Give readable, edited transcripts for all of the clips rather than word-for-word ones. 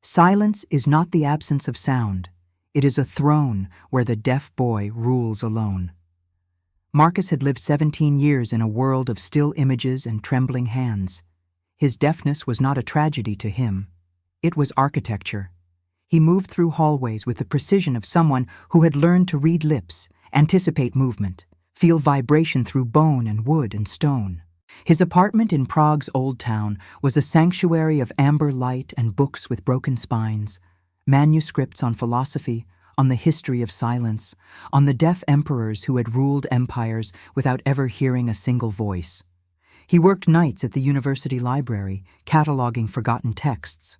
Silence is not the absence of sound. It is a throne where the deaf boy rules alone. Marcus had lived 17 years in a world of still images and trembling hands. His deafness was not a tragedy to him. It was architecture. He moved through hallways with the precision of someone who had learned to read lips, anticipate movement, feel vibration through bone and wood and stone. His apartment in Prague's Old Town was a sanctuary of amber light and books with broken spines, manuscripts on philosophy, on the history of silence, on the deaf emperors who had ruled empires without ever hearing a single voice. He worked nights at the university library, cataloging forgotten texts,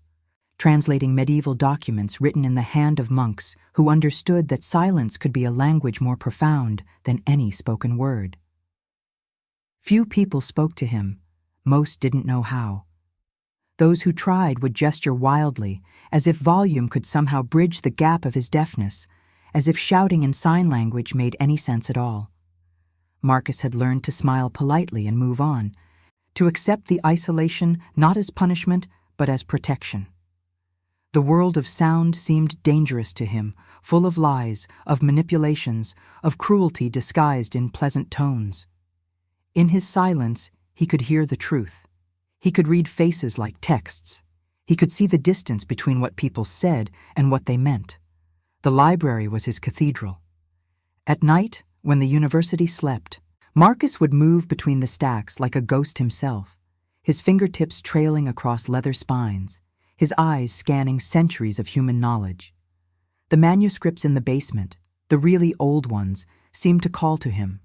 translating medieval documents written in the hand of monks who understood that silence could be a language more profound than any spoken word. Few people spoke to him. Most didn't know how. Those who tried would gesture wildly, as if volume could somehow bridge the gap of his deafness, as if shouting in sign language made any sense at all. Marcus had learned to smile politely and move on, to accept the isolation not as punishment, but as protection. The world of sound seemed dangerous to him, full of lies, of manipulations, of cruelty disguised in pleasant tones. In his silence, he could hear the truth. He could read faces like texts. He could see the distance between what people said and what they meant. The library was his cathedral. At night, when the university slept, Marcus would move between the stacks like a ghost himself, his fingertips trailing across leather spines, his eyes scanning centuries of human knowledge. The manuscripts in the basement, the really old ones, seemed to call to him.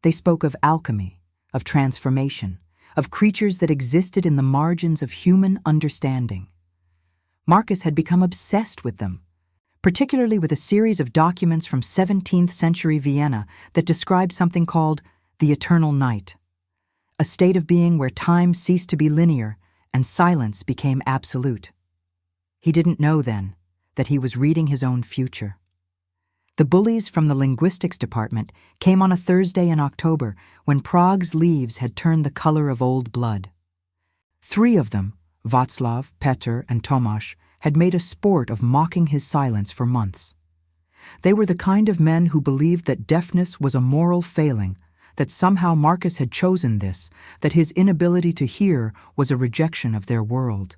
They spoke of alchemy, of transformation, of creatures that existed in the margins of human understanding. Marcus had become obsessed with them, particularly with a series of documents from 17th century Vienna that described something called the eternal night, a state of being where time ceased to be linear and silence became absolute. He didn't know then that he was reading his own future. The bullies from the linguistics department came on a Thursday in October when Prague's leaves had turned the color of old blood. 3 of them, Václav, Petr, and Tomáš, had made a sport of mocking his silence for months. They were the kind of men who believed that deafness was a moral failing, that somehow Marcus had chosen this, that his inability to hear was a rejection of their world.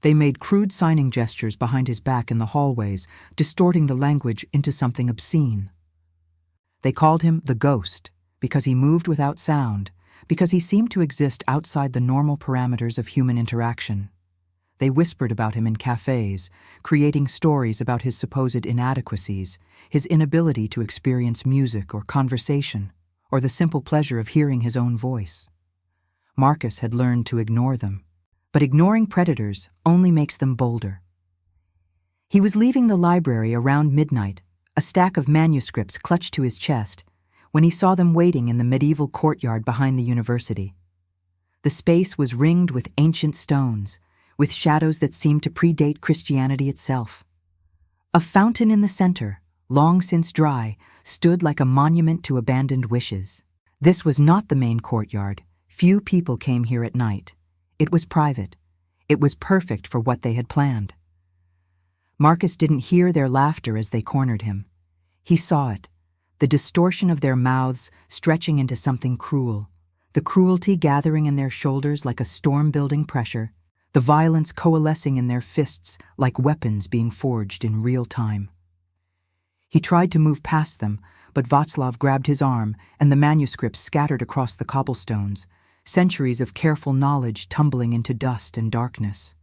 They made crude signing gestures behind his back in the hallways, distorting the language into something obscene. They called him the Ghost because he moved without sound, because he seemed to exist outside the normal parameters of human interaction. They whispered about him in cafes, creating stories about his supposed inadequacies, his inability to experience music or conversation, or the simple pleasure of hearing his own voice. Marcus had learned to ignore them. But ignoring predators only makes them bolder. He was leaving the library around midnight, a stack of manuscripts clutched to his chest, when he saw them waiting in the medieval courtyard behind the university. The space was ringed with ancient stones, with shadows that seemed to predate Christianity itself. A fountain in the center, long since dry, stood like a monument to abandoned wishes. This was not the main courtyard. Few people came here at night. It was private. It was perfect for what they had planned. Marcus didn't hear their laughter as they cornered him. He saw it, the distortion of their mouths stretching into something cruel, the cruelty gathering in their shoulders like a storm-building pressure, the violence coalescing in their fists like weapons being forged in real time. He tried to move past them, but Václav grabbed his arm and the manuscripts scattered across the cobblestones, centuries of careful knowledge tumbling into dust and darkness.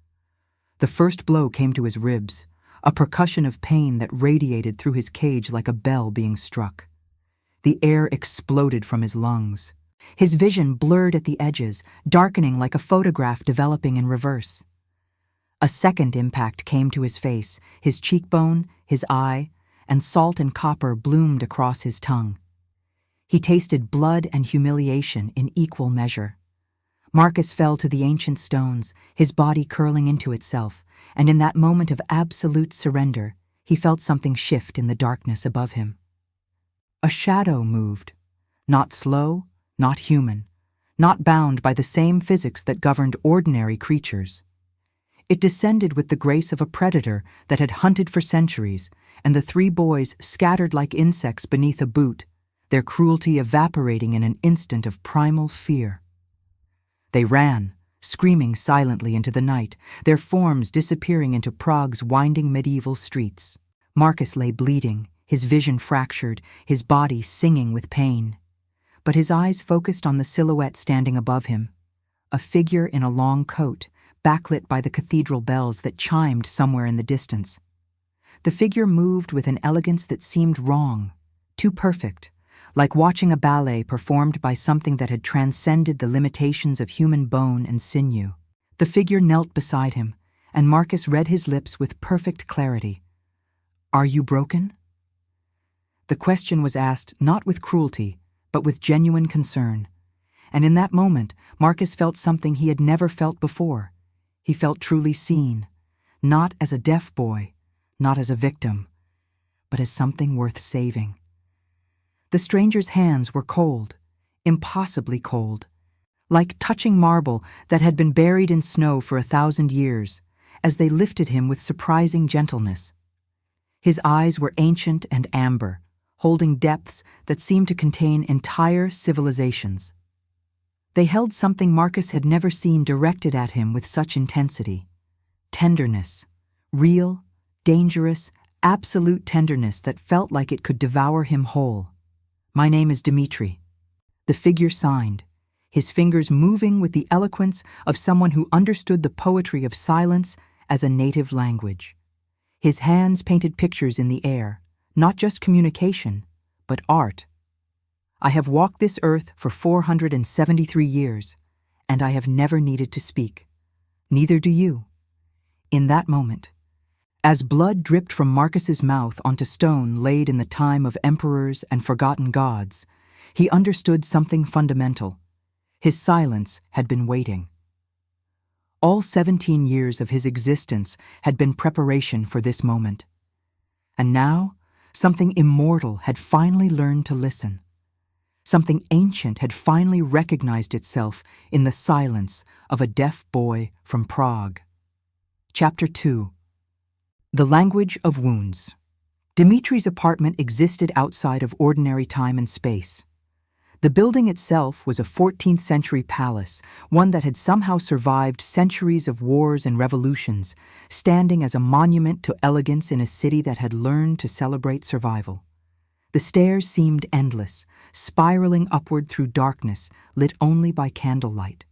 The first blow came to his ribs, a percussion of pain that radiated through his cage like a bell being struck. The air exploded from his lungs. His vision blurred at the edges, darkening like a photograph developing in reverse. A second impact came to his face, his cheekbone, his eye, and salt and copper bloomed across his tongue. He tasted blood and humiliation in equal measure. Marcus fell to the ancient stones, his body curling into itself, and in that moment of absolute surrender, he felt something shift in the darkness above him. A shadow moved, not slow, not human, not bound by the same physics that governed ordinary creatures. It descended with the grace of a predator that had hunted for centuries, and the three boys scattered like insects beneath a boot, their cruelty evaporating in an instant of primal fear. They ran, screaming silently into the night, their forms disappearing into Prague's winding medieval streets. Marcus lay bleeding, his vision fractured, his body singing with pain. But his eyes focused on the silhouette standing above him, a figure in a long coat, backlit by the cathedral bells that chimed somewhere in the distance. The figure moved with an elegance that seemed wrong, too perfect, like watching a ballet performed by something that had transcended the limitations of human bone and sinew. The figure knelt beside him, and Marcus read his lips with perfect clarity. "Are you broken?" The question was asked not with cruelty, but with genuine concern. And in that moment, Marcus felt something he had never felt before. He felt truly seen, not as a deaf boy, not as a victim, but as something worth saving. The stranger's hands were cold, impossibly cold, like touching marble that had been buried in snow for 1,000 years, as they lifted him with surprising gentleness. His eyes were ancient and amber, holding depths that seemed to contain entire civilizations. They held something Marcus had never seen directed at him with such intensity. Tenderness, real, dangerous, absolute tenderness that felt like it could devour him whole. "My name is Dmitri." The figure signed, his fingers moving with the eloquence of someone who understood the poetry of silence as a native language. His hands painted pictures in the air, not just communication, but art. "I have walked this earth for 473 years, and I have never needed to speak. Neither do you." In that moment, as blood dripped from Marcus's mouth onto stone laid in the time of emperors and forgotten gods, he understood something fundamental. His silence had been waiting. All 17 years of his existence had been preparation for this moment. And now, something immortal had finally learned to listen. Something ancient had finally recognized itself in the silence of a deaf boy from Prague. Chapter 2. The Language of Wounds. Dmitri's apartment existed outside of ordinary time and space. The building itself was a 14th century palace, one that had somehow survived centuries of wars and revolutions, standing as a monument to elegance in a city that had learned to celebrate survival. The stairs seemed endless, spiraling upward through darkness, lit only by candlelight.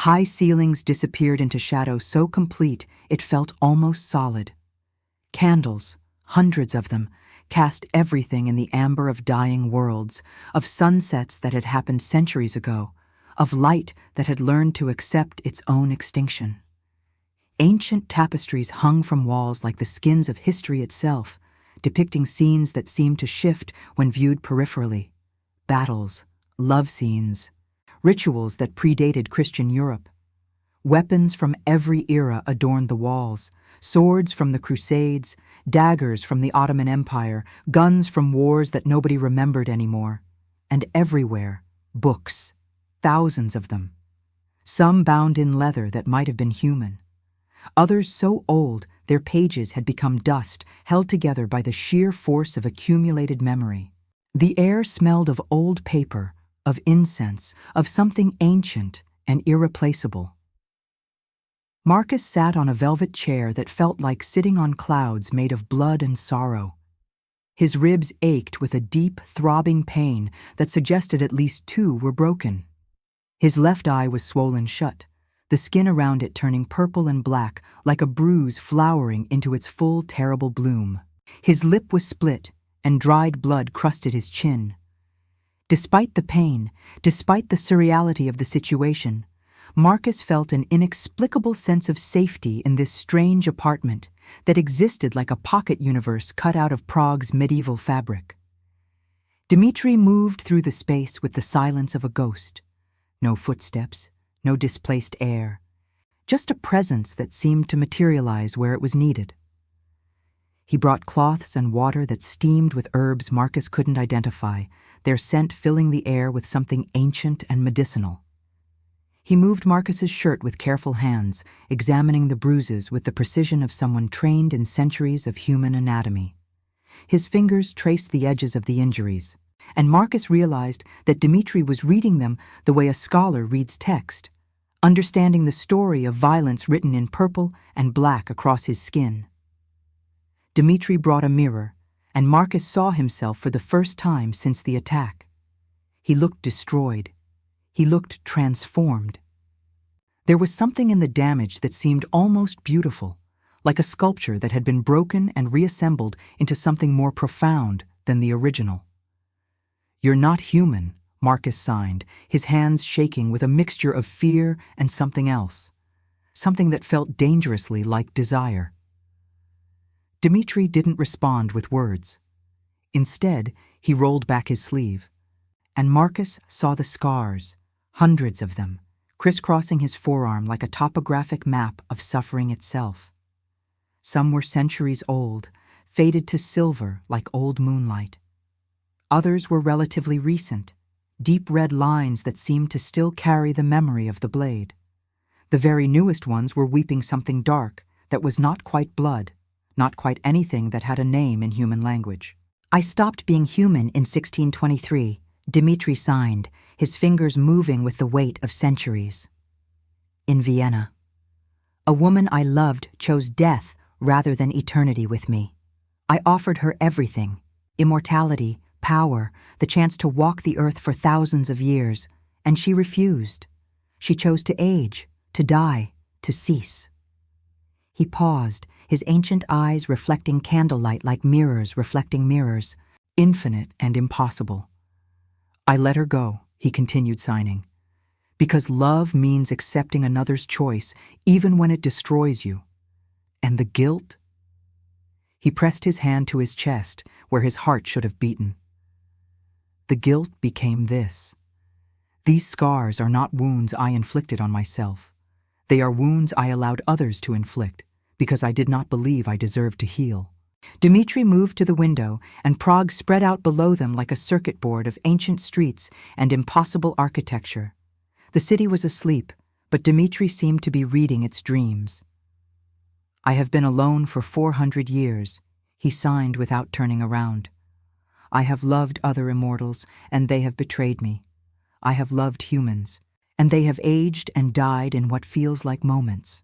High ceilings disappeared into shadow so complete it felt almost solid. Candles, hundreds of them, cast everything in the amber of dying worlds, of sunsets that had happened centuries ago, of light that had learned to accept its own extinction. Ancient tapestries hung from walls like the skins of history itself, depicting scenes that seemed to shift when viewed peripherally. Battles, love scenes, rituals that predated Christian Europe. Weapons from every era adorned the walls, swords from the Crusades, daggers from the Ottoman Empire, guns from wars that nobody remembered anymore. And everywhere, books, thousands of them. Some bound in leather that might have been human. Others so old their pages had become dust, held together by the sheer force of accumulated memory. The air smelled of old paper, of incense, of something ancient and irreplaceable. Marcus sat on a velvet chair that felt like sitting on clouds made of blood and sorrow. His ribs ached with a deep, throbbing pain that suggested at least 2 were broken. His left eye was swollen shut, the skin around it turning purple and black like a bruise flowering into its full, terrible bloom. His lip was split, and dried blood crusted his chin. Despite the pain, despite the surreality of the situation, Marcus felt an inexplicable sense of safety in this strange apartment that existed like a pocket universe cut out of Prague's medieval fabric. Dmitri moved through the space with the silence of a ghost. No footsteps, no displaced air, just a presence that seemed to materialize where it was needed. He brought cloths and water that steamed with herbs Marcus couldn't identify, their scent filling the air with something ancient and medicinal. He moved Marcus's shirt with careful hands, examining the bruises with the precision of someone trained in centuries of human anatomy. His fingers traced the edges of the injuries, and Marcus realized that Dmitri was reading them the way a scholar reads text, understanding the story of violence written in purple and black across his skin. Dmitri brought a mirror, and Marcus saw himself for the first time since the attack. He looked destroyed. He looked transformed. There was something in the damage that seemed almost beautiful, like a sculpture that had been broken and reassembled into something more profound than the original. "You're not human," Marcus signed, his hands shaking with a mixture of fear and something else, something that felt dangerously like desire. Dmitri didn't respond with words. Instead, he rolled back his sleeve, and Marcus saw the scars, hundreds of them, crisscrossing his forearm like a topographic map of suffering itself. Some were centuries old, faded to silver like old moonlight. Others were relatively recent, deep red lines that seemed to still carry the memory of the blade. The very newest ones were weeping something dark that was not quite blood, not quite anything that had a name in human language. "I stopped being human in 1623, Dmitri signed, his fingers moving with the weight of centuries. "In Vienna. A woman I loved chose death rather than eternity with me. I offered her everything, immortality, power, the chance to walk the earth for thousands of years, and she refused. She chose to age, to die, to cease." He paused, his ancient eyes reflecting candlelight like mirrors reflecting mirrors, infinite and impossible. "I let her go," he continued signing, "because love means accepting another's choice even when it destroys you. And the guilt?" He pressed his hand to his chest where his heart should have beaten. "The guilt became this. These scars are not wounds I inflicted on myself. They are wounds I allowed others to inflict because I did not believe I deserved to heal." Dmitri moved to the window, and Prague spread out below them like a circuit board of ancient streets and impossible architecture. The city was asleep, but Dmitri seemed to be reading its dreams. "I have been alone for 400 years, he signed without turning around. "I have loved other immortals, and they have betrayed me. I have loved humans, and they have aged and died in what feels like moments.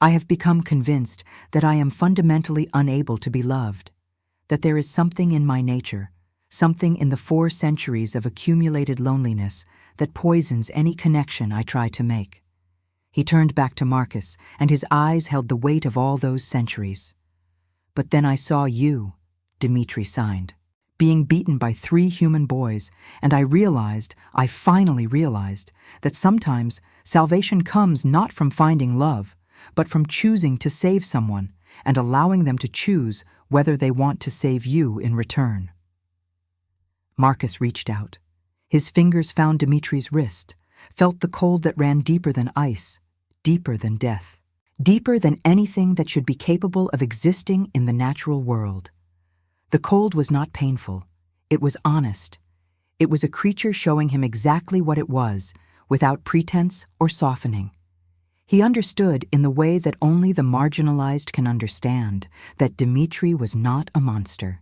I have become convinced that I am fundamentally unable to be loved, that there is something in my nature, something in the 4 centuries of accumulated loneliness that poisons any connection I try to make." He turned back to Marcus, and his eyes held the weight of all those centuries. "But then I saw you," Dmitri signed, "being beaten by 3 human boys, and I finally realized, that sometimes salvation comes not from finding love, but from choosing to save someone and allowing them to choose whether they want to save you in return." Marcus reached out. His fingers found Dmitri's wrist, felt the cold that ran deeper than ice, deeper than death, deeper than anything that should be capable of existing in the natural world. The cold was not painful. It was honest. It was a creature showing him exactly what it was, without pretense or softening. He understood in the way that only the marginalized can understand that Dmitri was not a monster.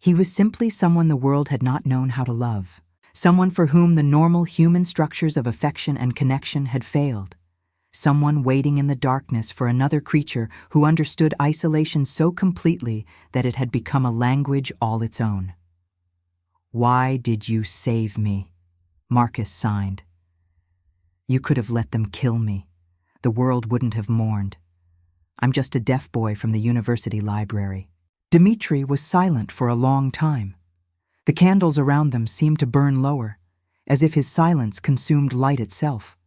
He was simply someone the world had not known how to love, someone for whom the normal human structures of affection and connection had failed, someone waiting in the darkness for another creature who understood isolation so completely that it had become a language all its own. "Why did you save me?" Marcus signed. "You could have let them kill me. The world wouldn't have mourned. I'm just a deaf boy from the university library." Dmitri was silent for a long time. The candles around them seemed to burn lower, as if his silence consumed light itself.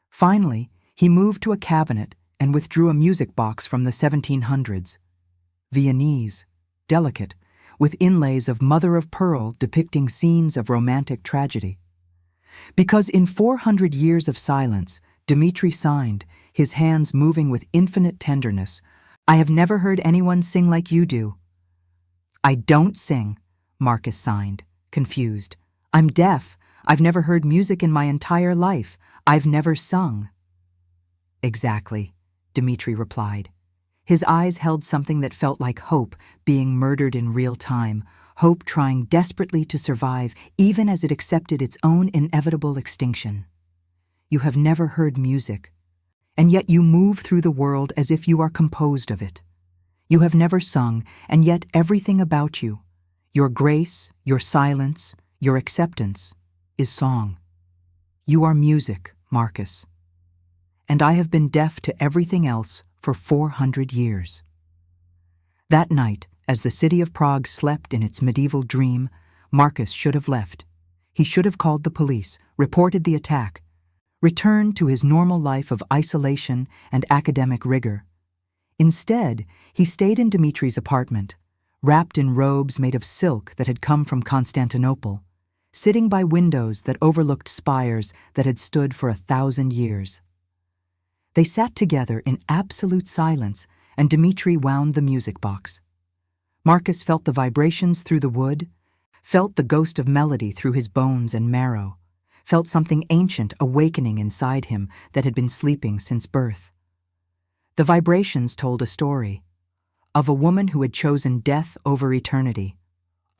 Finally, he moved to a cabinet and withdrew a music box from the 1700s. Viennese, delicate, with inlays of mother-of-pearl depicting scenes of romantic tragedy. Because in 400 years of silence, Dmitri signed, his hands moving with infinite tenderness, "I have never heard anyone sing like you do." "I don't sing," Marcus signed, confused. "I'm deaf. I've never heard music in my entire life. I've never sung. Exactly, Dmitri replied. His eyes held something that felt like hope being murdered in real time, hope trying desperately to survive even as it accepted its own inevitable extinction. You have never heard music, and yet you move through the world as if you are composed of it. You have never sung, and yet everything about you, your grace, your silence, your acceptance, is song. You are music, Marcus. And I have been deaf to everything else for 400 years. That night, as the city of Prague slept in its medieval dream, Marcus should have left. He should have called the police, reported the attack, returned to his normal life of isolation and academic rigor. Instead, he stayed in Dmitri's apartment, wrapped in robes made of silk that had come from Constantinople, sitting by windows that overlooked spires that had stood for 1,000 years. They sat together in absolute silence, and Dmitri wound the music box. Marcus felt the vibrations through the wood, felt the ghost of melody through his bones and marrow, felt something ancient awakening inside him that had been sleeping since birth. The vibrations told a story of a woman who had chosen death over eternity,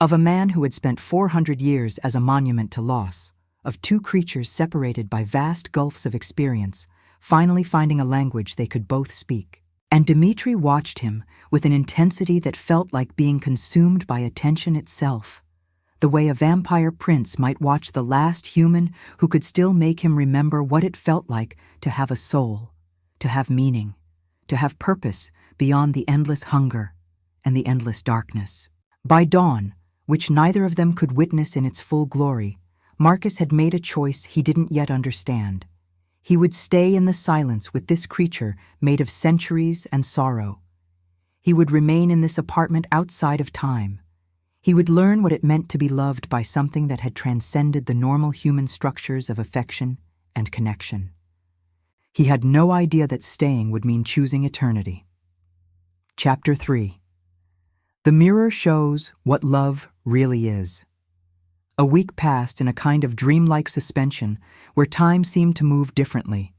of a man who had spent 400 years as a monument to loss, of two creatures separated by vast gulfs of experience, finally finding a language they could both speak. And Dmitri watched him with an intensity that felt like being consumed by attention itself, the way a vampire prince might watch the last human who could still make him remember what it felt like to have a soul, to have meaning, to have purpose beyond the endless hunger and the endless darkness. By dawn, which neither of them could witness in its full glory, Marcus had made a choice he didn't yet understand. He would stay in the silence with this creature made of centuries and sorrow. He would remain in this apartment outside of time. He would learn what it meant to be loved by something that had transcended the normal human structures of affection and connection. He had no idea that staying would mean choosing eternity. Chapter 3. The mirror shows what love really is. A week passed in a kind of dreamlike suspension where time seemed to move differently.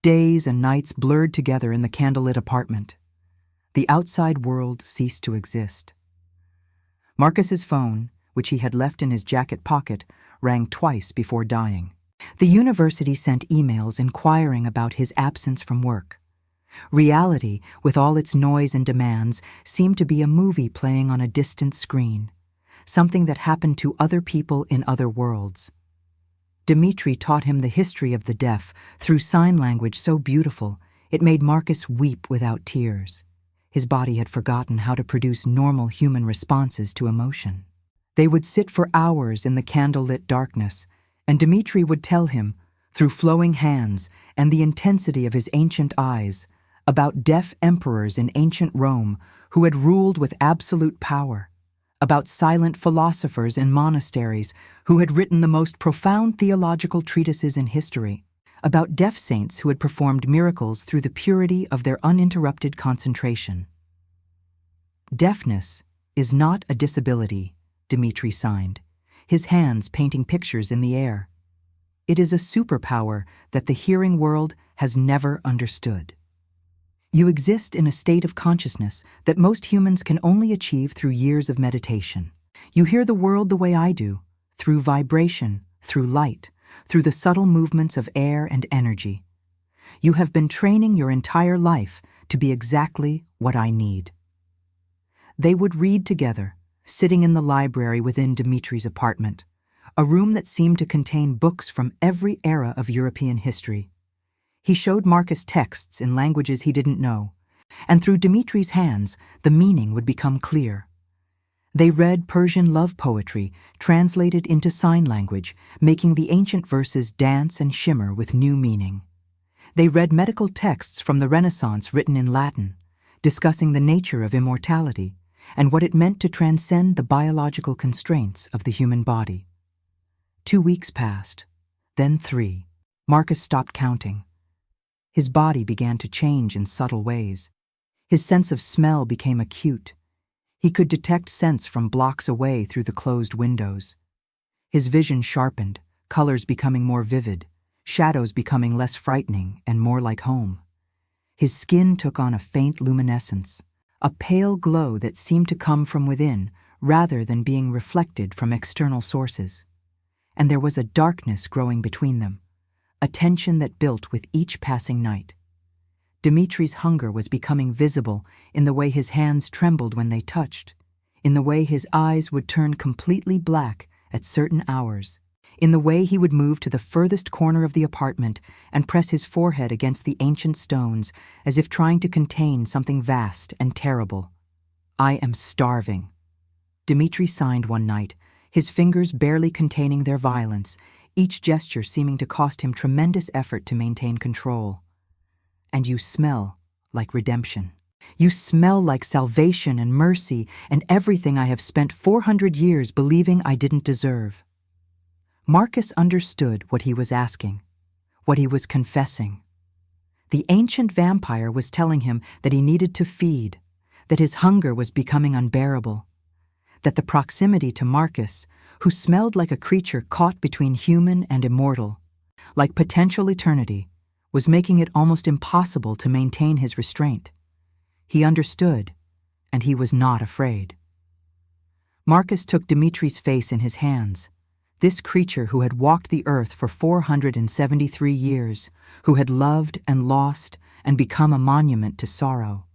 Days and nights blurred together in the candlelit apartment. The outside world ceased to exist. Marcus's phone, which he had left in his jacket pocket, rang twice before dying. The university sent emails inquiring about his absence from work. Reality, with all its noise and demands, seemed to be a movie playing on a distant screen, something that happened to other people in other worlds. Dmitri taught him the history of the deaf through sign language so beautiful it made Marcus weep without tears. His body had forgotten how to produce normal human responses to emotion. They would sit for hours in the candlelit darkness, and Dmitri would tell him, through flowing hands and the intensity of his ancient eyes, about deaf emperors in ancient Rome who had ruled with absolute power, about silent philosophers in monasteries who had written the most profound theological treatises in history, about deaf saints who had performed miracles through the purity of their uninterrupted concentration. Deafness is not a disability, Dmitri signed, his hands painting pictures in the air. It is a superpower that the hearing world has never understood. You exist in a state of consciousness that most humans can only achieve through years of meditation. You hear the world the way I do, through vibration, through light, through the subtle movements of air and energy. You have been training your entire life to be exactly what I need. They would read together, sitting in the library within Dmitri's apartment, a room that seemed to contain books from every era of European history. He showed Marcus texts in languages he didn't know, and through Dmitri's hands, the meaning would become clear. They read Persian love poetry translated into sign language, making the ancient verses dance and shimmer with new meaning. They read medical texts from the Renaissance written in Latin, discussing the nature of immortality and what it meant to transcend the biological constraints of the human body. 2 weeks passed, then 3. Marcus stopped counting. His body began to change in subtle ways. His sense of smell became acute. He could detect scents from blocks away through the closed windows. His vision sharpened, colors becoming more vivid, shadows becoming less frightening and more like home. His skin took on a faint luminescence, a pale glow that seemed to come from within rather than being reflected from external sources. And there was a darkness growing between them, a tension that built with each passing night. Dimitri's hunger was becoming visible in the way his hands trembled when they touched, in the way his eyes would turn completely black at certain hours, in the way he would move to the furthest corner of the apartment and press his forehead against the ancient stones as if trying to contain something vast and terrible. "I am starving," Dimitri signed one night, his fingers barely containing their violence, each gesture seeming to cost him tremendous effort to maintain control. "And you smell like redemption. You smell like salvation and mercy and everything I have spent 400 years believing I didn't deserve." Marcus understood what he was asking, what he was confessing. The ancient vampire was telling him that he needed to feed, that his hunger was becoming unbearable, that the proximity to Marcus, who smelled like a creature caught between human and immortal, like potential eternity, was making it almost impossible to maintain his restraint. He understood, and he was not afraid. Marcus took Dimitri's face in his hands, this creature who had walked the earth for 473 years, who had loved and lost and become a monument to sorrow,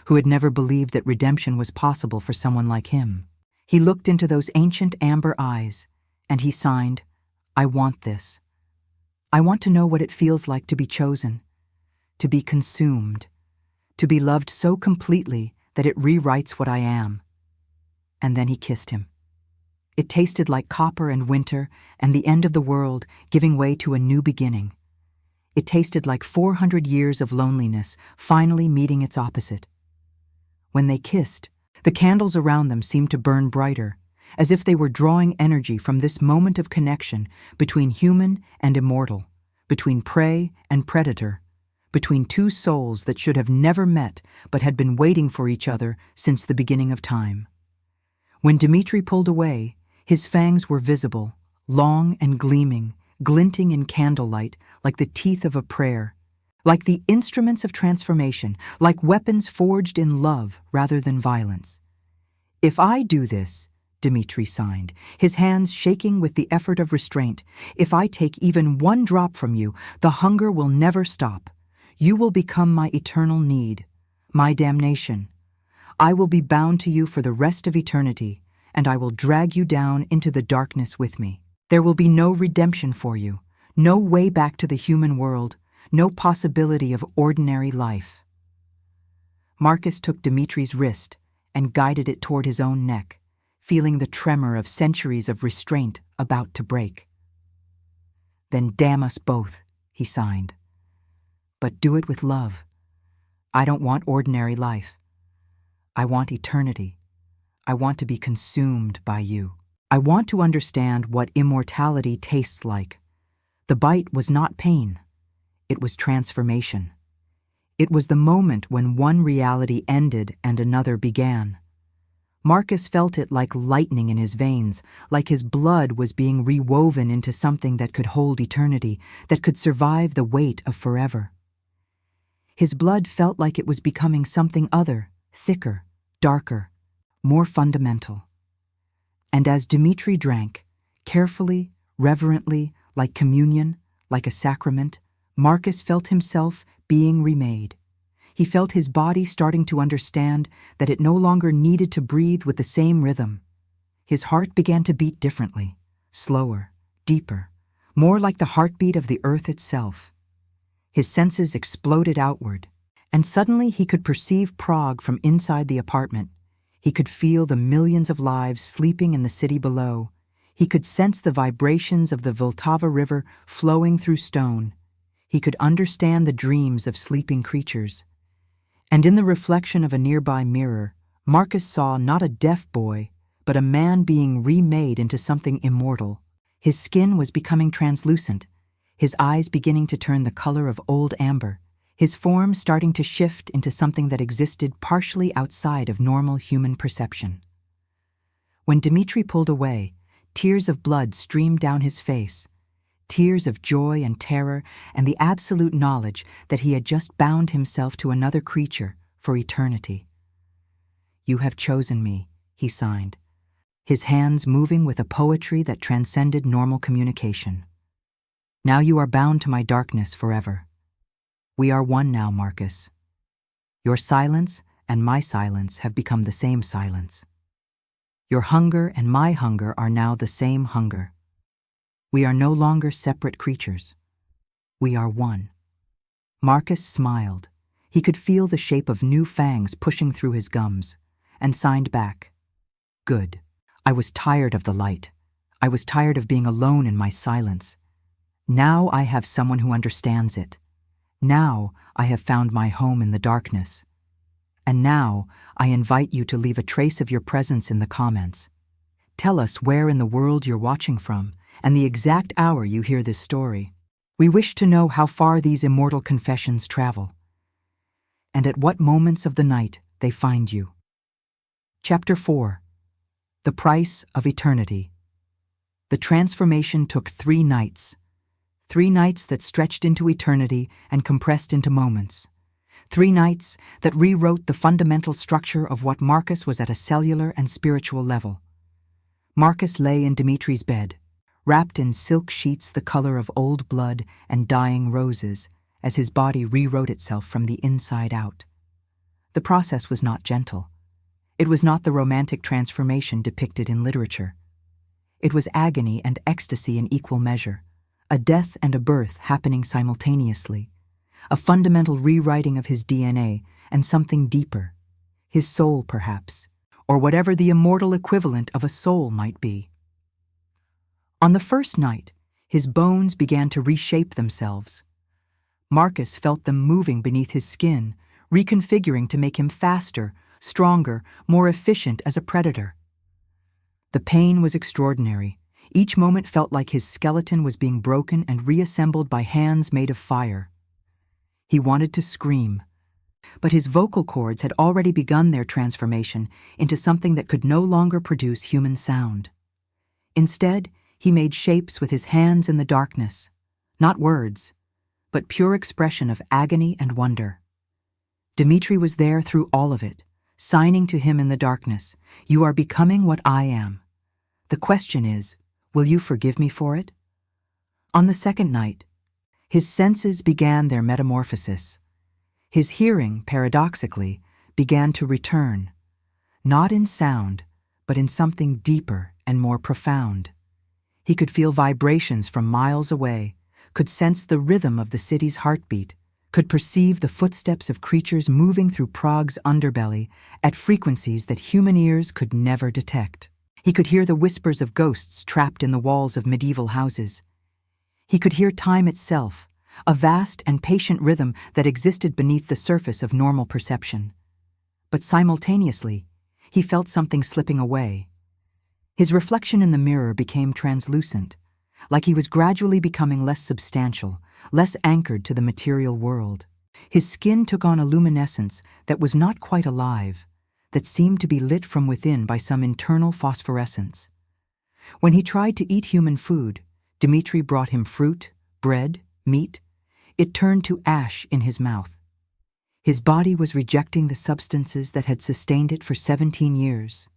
who had never believed that redemption was possible for someone like him. He looked into those ancient amber eyes, and he signed, "I want this. I want to know what it feels like to be chosen, to be consumed, to be loved so completely that it rewrites what I am." And then he kissed him. It tasted like copper and winter and the end of the world giving way to a new beginning. It tasted like 400 years of loneliness finally meeting its opposite. When they kissed, the candles around them seemed to burn brighter, as if they were drawing energy from this moment of connection between human and immortal, between prey and predator, between two souls that should have never met but had been waiting for each other since the beginning of time. When Dimitri pulled away, his fangs were visible, long and gleaming, glinting in candlelight like the teeth of a prayer, like the instruments of transformation, like weapons forged in love rather than violence. "If I do this," Dimitri signed, his hands shaking with the effort of restraint, "if I take even one drop from you, the hunger will never stop. You will become my eternal need, my damnation. I will be bound to you for the rest of eternity, and I will drag you down into the darkness with me. There will be no redemption for you, no way back to the human world, no possibility of ordinary life." Marcus took Dimitri's wrist and guided it toward his own neck, feeling the tremor of centuries of restraint about to break. "Then damn us both," he signed. "But do it with love. I don't want ordinary life. I want eternity. I want to be consumed by you. I want to understand what immortality tastes like." The bite was not pain. It was transformation. It was the moment when one reality ended and another began. Marcus felt it like lightning in his veins, like his blood was being rewoven into something that could hold eternity, that could survive the weight of forever. His blood felt like it was becoming something other, thicker, darker, more fundamental. And as Dimitri drank, carefully, reverently, like communion, like a sacrament, Marcus felt himself being remade. He felt his body starting to understand that it no longer needed to breathe with the same rhythm. His heart began to beat differently, slower, deeper, more like the heartbeat of the earth itself. His senses exploded outward, and suddenly he could perceive Prague from inside the apartment. He could feel the millions of lives sleeping in the city below. He could sense the vibrations of the Vltava River flowing through stone. He could understand the dreams of sleeping creatures. And in the reflection of a nearby mirror, Marcus saw not a deaf boy, but a man being remade into something immortal. His skin was becoming translucent, his eyes beginning to turn the color of old amber, his form starting to shift into something that existed partially outside of normal human perception. When Dimitri pulled away, tears of blood streamed down his face. tears of joy and terror, and the absolute knowledge that he had just bound himself to another creature for eternity. "You have chosen me," he signed, his hands moving with a poetry that transcended normal communication. "Now you are bound to my darkness forever. We are one now, Marcus. Your silence and my silence have become the same silence. Your hunger and my hunger are now the same hunger. We are no longer separate creatures. We are one." Marcus smiled. He could feel the shape of new fangs pushing through his gums, and signed back. "Good. I was tired of the light. I was tired of being alone in my silence. Now I have someone who understands it. Now I have found my home in the darkness. And now I invite you to leave a trace of your presence in the comments. Tell us where in the world you're watching from and the exact hour you hear this story. We wish to know how far these immortal confessions travel, and at what moments of the night they find you. Chapter 4. The Price of Eternity. The transformation took 3 nights. 3 nights that stretched into eternity and compressed into moments. 3 nights that rewrote the fundamental structure of what Marcus was at a cellular and spiritual level. Marcus lay in Dimitri's bed, wrapped in silk sheets the color of old blood and dying roses, as his body rewrote itself from the inside out. The process was not gentle. It was not the romantic transformation depicted in literature. It was agony and ecstasy in equal measure, a death and a birth happening simultaneously, a fundamental rewriting of his DNA and something deeper, his soul perhaps, or whatever the immortal equivalent of a soul might be. On the first night, his bones began to reshape themselves. Marcus felt them moving beneath his skin, reconfiguring to make him faster, stronger, more efficient as a predator. The pain was extraordinary. Each moment felt like his skeleton was being broken and reassembled by hands made of fire. He wanted to scream, but his vocal cords had already begun their transformation into something that could no longer produce human sound. Instead, he made shapes with his hands in the darkness, not words, but pure expression of agony and wonder. Dimitri was there through all of it, signing to him in the darkness, "You are becoming what I am. The question is, will you forgive me for it?" On the second night, his senses began their metamorphosis. His hearing, paradoxically, began to return, not in sound, but in something deeper and more profound. He could feel vibrations from miles away, could sense the rhythm of the city's heartbeat, could perceive the footsteps of creatures moving through Prague's underbelly at frequencies that human ears could never detect. He could hear the whispers of ghosts trapped in the walls of medieval houses. He could hear time itself, a vast and patient rhythm that existed beneath the surface of normal perception. But simultaneously, he felt something slipping away. His reflection in the mirror became translucent, like he was gradually becoming less substantial, less anchored to the material world. His skin took on a luminescence that was not quite alive, that seemed to be lit from within by some internal phosphorescence. When he tried to eat human food, Dimitri brought him fruit, bread, meat. It turned to ash in his mouth. His body was rejecting the substances that had sustained it for 17 years.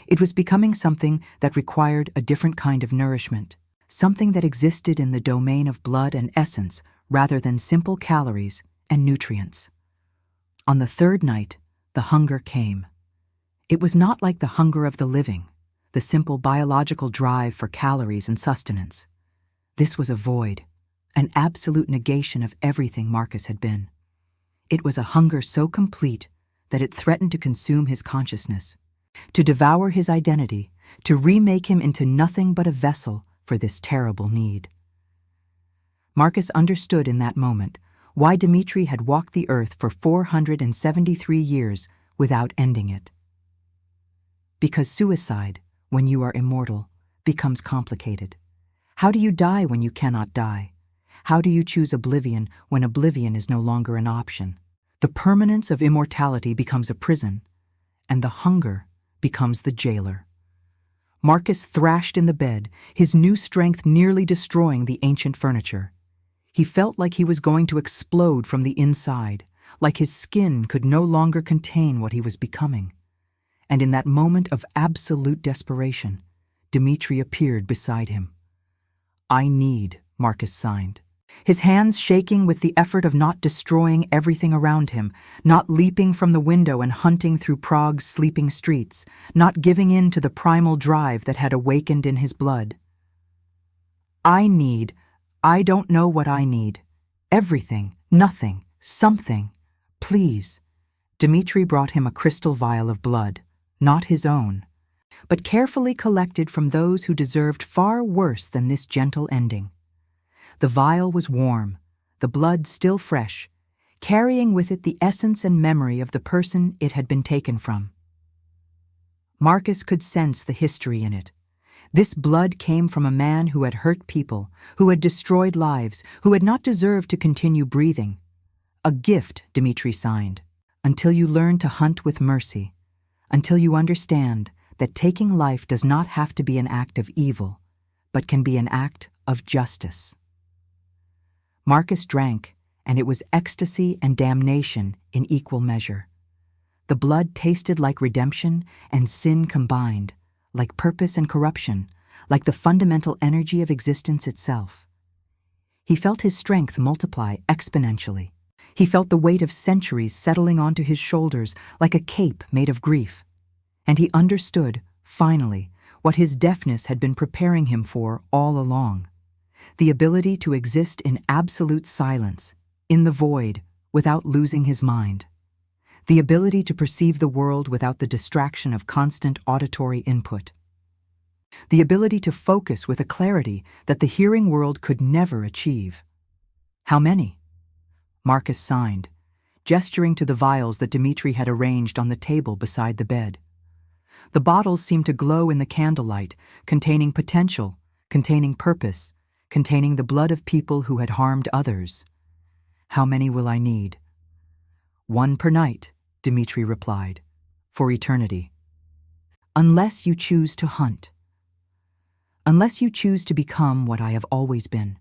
It was becoming something that required a different kind of nourishment, something that existed in the domain of blood and essence rather than simple calories and nutrients. On the third night, the hunger came. It was not like the hunger of the living, the simple biological drive for calories and sustenance. This was a void, an absolute negation of everything Marcus had been. It was a hunger so complete that it threatened to consume his consciousness, to devour his identity, to remake him into nothing but a vessel for this terrible need. Marcus understood in that moment why Dimitri had walked the earth for 473 years without ending it. Because suicide, when you are immortal, becomes complicated. How do you die when you cannot die? How do you choose oblivion when oblivion is no longer an option? The permanence of immortality becomes a prison, and the hunger becomes the jailer. Marcus thrashed in the bed, his new strength nearly destroying the ancient furniture. He felt like he was going to explode from the inside, like his skin could no longer contain what he was becoming. And in that moment of absolute desperation, Dmitri appeared beside him. "I need," Marcus signed. His hands shaking with the effort of not destroying everything around him, not leaping from the window and hunting through Prague's sleeping streets, not giving in to the primal drive that had awakened in his blood. I don't know what I need. Everything, nothing, something. Please." Dmitri brought him a crystal vial of blood, not his own, but carefully collected from those who deserved far worse than this gentle ending. The vial was warm, the blood still fresh, carrying with it the essence and memory of the person it had been taken from. Marcus could sense the history in it. This blood came from a man who had hurt people, who had destroyed lives, who had not deserved to continue breathing. A gift, Dmitri signed, until you learn to hunt with mercy, until you understand that taking life does not have to be an act of evil, but can be an act of justice. Marcus drank, and it was ecstasy and damnation in equal measure. The blood tasted like redemption and sin combined, like purpose and corruption, like the fundamental energy of existence itself. He felt his strength multiply exponentially. He felt the weight of centuries settling onto his shoulders like a cape made of grief. And he understood, finally, what his deafness had been preparing him for all along. The ability to exist in absolute silence, in the void, without losing his mind. The ability to perceive the world without the distraction of constant auditory input. The ability to focus with a clarity that the hearing world could never achieve. "How many?" Marcus signed, gesturing to the vials that Dmitri had arranged on the table beside the bed. The bottles seemed to glow in the candlelight, containing potential, containing purpose, containing the blood of people who had harmed others. "How many will I need?" "One per night," Dmitri replied, "for eternity. Unless you choose to hunt. Unless you choose to become what I have always been.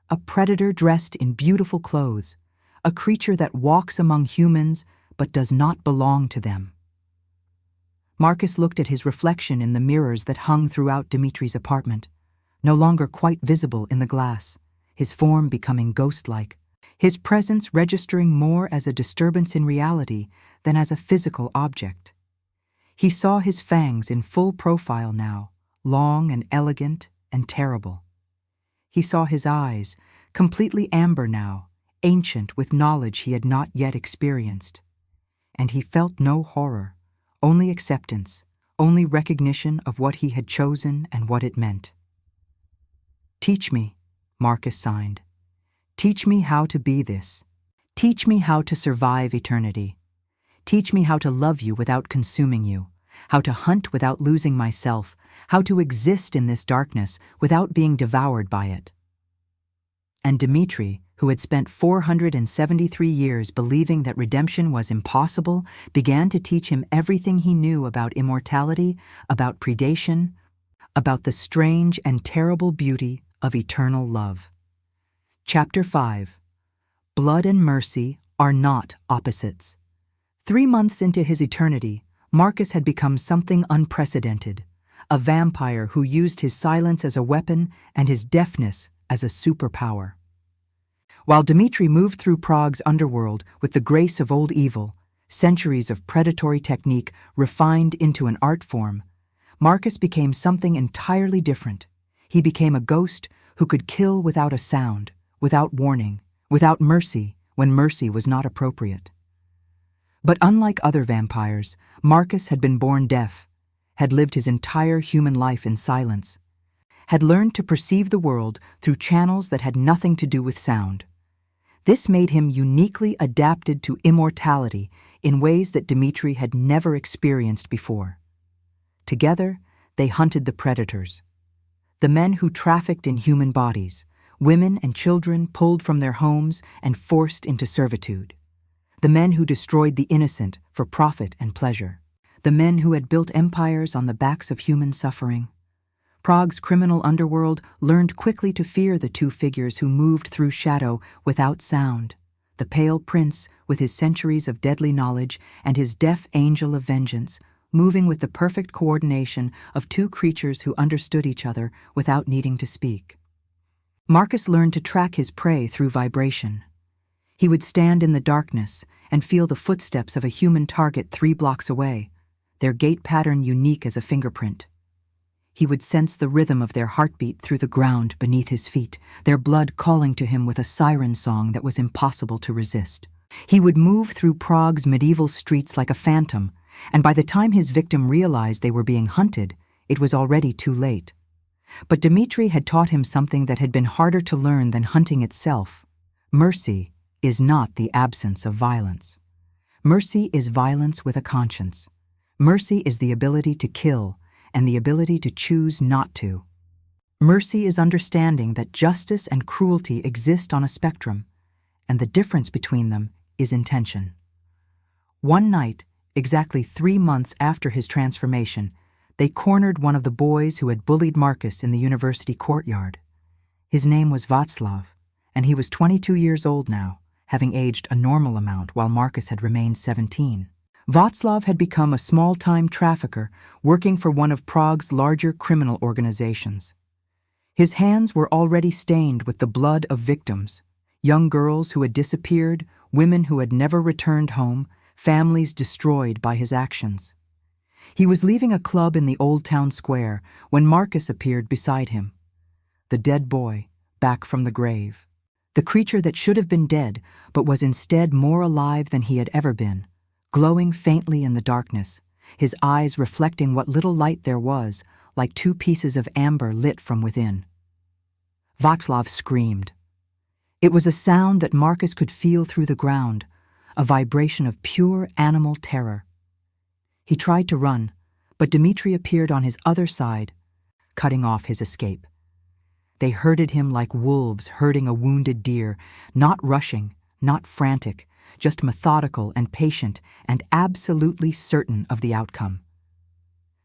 A predator dressed in beautiful clothes, a creature that walks among humans but does not belong to them." Marcus looked at his reflection in the mirrors that hung throughout Dmitri's apartment, no longer quite visible in the glass, his form becoming ghost-like, his presence registering more as a disturbance in reality than as a physical object. He saw his fangs in full profile now, long and elegant and terrible. He saw his eyes, completely amber now, ancient with knowledge he had not yet experienced. And he felt no horror, only acceptance, only recognition of what he had chosen and what it meant. "Teach me," Marcus signed. "Teach me how to be this. Teach me how to survive eternity. Teach me how to love you without consuming you, how to hunt without losing myself, how to exist in this darkness without being devoured by it." And Dmitri, who had spent 473 years believing that redemption was impossible, began to teach him everything he knew about immortality, about predation, about the strange and terrible beauty of eternal love. Chapter 5. Blood and mercy are not opposites. 3 months into his eternity, Marcus had become something unprecedented, a vampire who used his silence as a weapon and his deafness as a superpower. While Dmitri moved through Prague's underworld with the grace of old evil, centuries of predatory technique refined into an art form, Marcus became something entirely different. He became a ghost who could kill without a sound, without warning, without mercy when mercy was not appropriate. But unlike other vampires, Marcus had been born deaf, had lived his entire human life in silence, had learned to perceive the world through channels that had nothing to do with sound. This made him uniquely adapted to immortality in ways that Dmitri had never experienced before. Together, they hunted the predators, the men who trafficked in human bodies, women and children pulled from their homes and forced into servitude, the men who destroyed the innocent for profit and pleasure, the men who had built empires on the backs of human suffering. Prague's criminal underworld learned quickly to fear the two figures who moved through shadow without sound, the pale prince with his centuries of deadly knowledge and his deaf angel of vengeance, moving with the perfect coordination of two creatures who understood each other without needing to speak. Marcus learned to track his prey through vibration. He would stand in the darkness and feel the footsteps of a human target 3 blocks away, their gait pattern unique as a fingerprint. He would sense the rhythm of their heartbeat through the ground beneath his feet, their blood calling to him with a siren song that was impossible to resist. He would move through Prague's medieval streets like a phantom, and by the time his victim realized they were being hunted, it was already too late. But Dmitri had taught him something that had been harder to learn than hunting itself. Mercy is not the absence of violence. Mercy is violence with a conscience. Mercy is the ability to kill and the ability to choose not to. Mercy is understanding that justice and cruelty exist on a spectrum, and the difference between them is intention. One night, exactly 3 months after his transformation, they cornered one of the boys who had bullied Marcus in the university courtyard. His name was Václav, and he was 22 years old now, having aged a normal amount while Marcus had remained 17. Václav had become a small-time trafficker working for one of Prague's larger criminal organizations. His hands were already stained with the blood of victims, young girls who had disappeared, women who had never returned home, families destroyed by his actions. He was leaving a club in the old town square when Marcus appeared beside him. The dead boy, back from the grave. The creature that should have been dead, but was instead more alive than he had ever been, glowing faintly in the darkness, his eyes reflecting what little light there was, like 2 pieces of amber lit from within. Václav screamed. It was a sound that Marcus could feel through the ground, a vibration of pure animal terror. He tried to run, but Dmitri appeared on his other side, cutting off his escape. They herded him like wolves herding a wounded deer, not rushing, not frantic, just methodical and patient and absolutely certain of the outcome.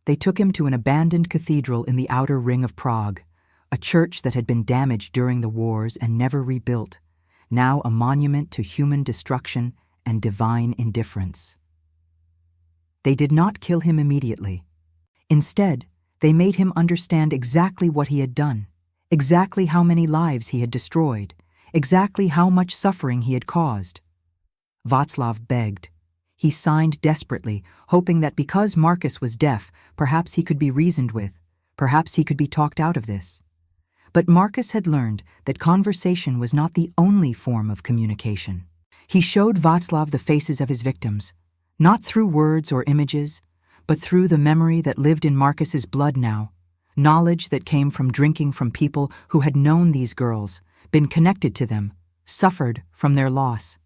They took him to an abandoned cathedral in the outer ring of Prague, a church that had been damaged during the wars and never rebuilt, now a monument to human destruction and divine indifference. They did not kill him immediately. Instead, they made him understand exactly what he had done, exactly how many lives he had destroyed, exactly how much suffering he had caused. Václav begged. He signed desperately, hoping that because Marcus was deaf, perhaps he could be reasoned with, perhaps he could be talked out of this. But Marcus had learned that conversation was not the only form of communication. He showed Václav the faces of his victims, not through words or images, but through the memory that lived in Marcus's blood now, knowledge that came from drinking from people who had known these girls, been connected to them, suffered from their loss.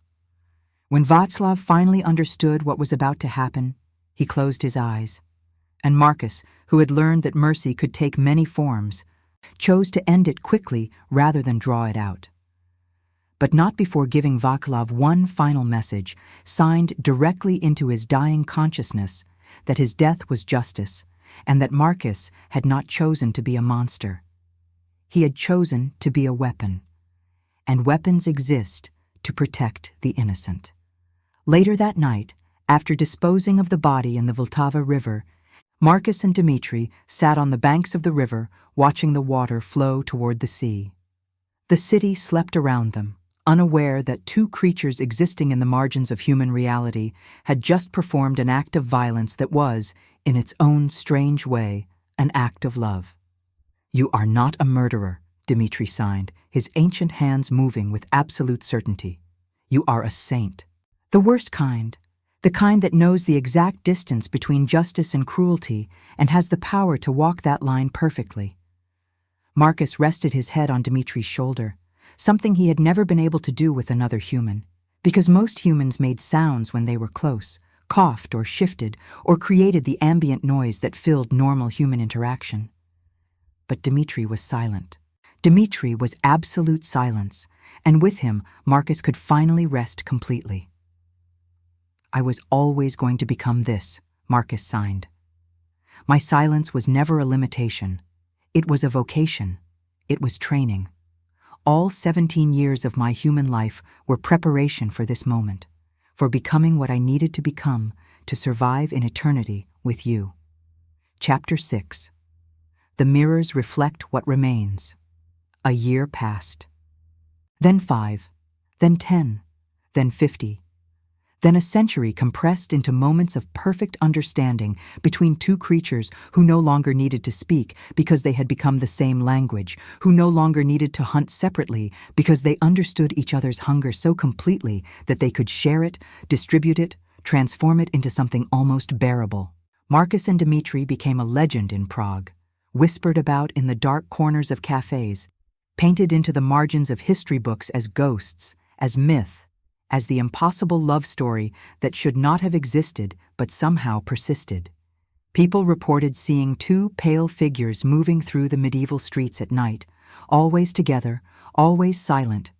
When Václav finally understood what was about to happen, he closed his eyes, and Marcus, who had learned that mercy could take many forms, chose to end it quickly rather than draw it out. But not before giving Václav one final message, signed directly into his dying consciousness, that his death was justice, and that Marcus had not chosen to be a monster. He had chosen to be a weapon, and weapons exist to protect the innocent. Later that night, after disposing of the body in the Vltava River, Marcus and Dmitri sat on the banks of the river, watching the water flow toward the sea. The city slept around them, unaware that 2 creatures existing in the margins of human reality had just performed an act of violence that was, in its own strange way, an act of love. "You are not a murderer," Dmitri signed, his ancient hands moving with absolute certainty. "You are a saint. The worst kind, the kind that knows the exact distance between justice and cruelty and has the power to walk that line perfectly." Marcus rested his head on Dmitri's shoulder, something he had never been able to do with another human, because most humans made sounds when they were close, coughed or shifted, or created the ambient noise that filled normal human interaction. But Dmitri was silent. Dmitri was absolute silence, and with him, Marcus could finally rest completely. "I was always going to become this," Marcus signed. My silence was never a limitation. It was a vocation. It was training. All 17 years of my human life were preparation for this moment, for becoming what I needed to become to survive in eternity with you. Chapter 6. The mirrors reflect what remains. A year passed. Then 5, then 10, then 50. Then a century compressed into moments of perfect understanding between two creatures who no longer needed to speak because they had become the same language, who no longer needed to hunt separately because they understood each other's hunger so completely that they could share it, distribute it, transform it into something almost bearable. Marcus and Dmitri became a legend in Prague, whispered about in the dark corners of cafes, painted into the margins of history books as ghosts, as myth, as the impossible love story that should not have existed but somehow persisted. People reported seeing two pale figures moving through the medieval streets at night, always together, always silent,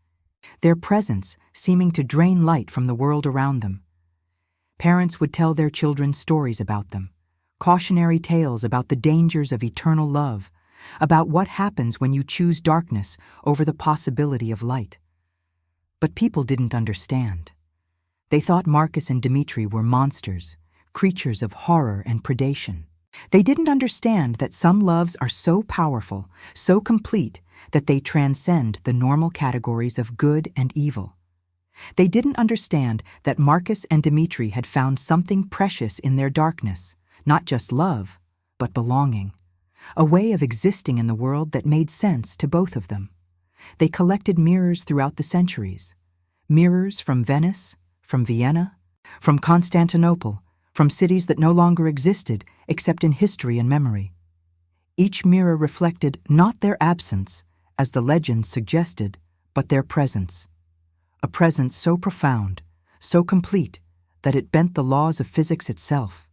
their presence seeming to drain light from the world around them. Parents would tell their children stories about them, cautionary tales about the dangers of eternal love, about what happens when you choose darkness over the possibility of light. But people didn't understand. They thought Marcus and Dmitri were monsters, creatures of horror and predation. They didn't understand that some loves are so powerful, so complete, that they transcend the normal categories of good and evil. They didn't understand that Marcus and Dmitri had found something precious in their darkness, not just love, but belonging, a way of existing in the world that made sense to both of them. They collected mirrors throughout the centuries. Mirrors from Venice, from Vienna, from Constantinople, from cities that no longer existed except in history and memory. Each mirror reflected not their absence, as the legends suggested, but their presence. A presence so profound, so complete, that it bent the laws of physics itself.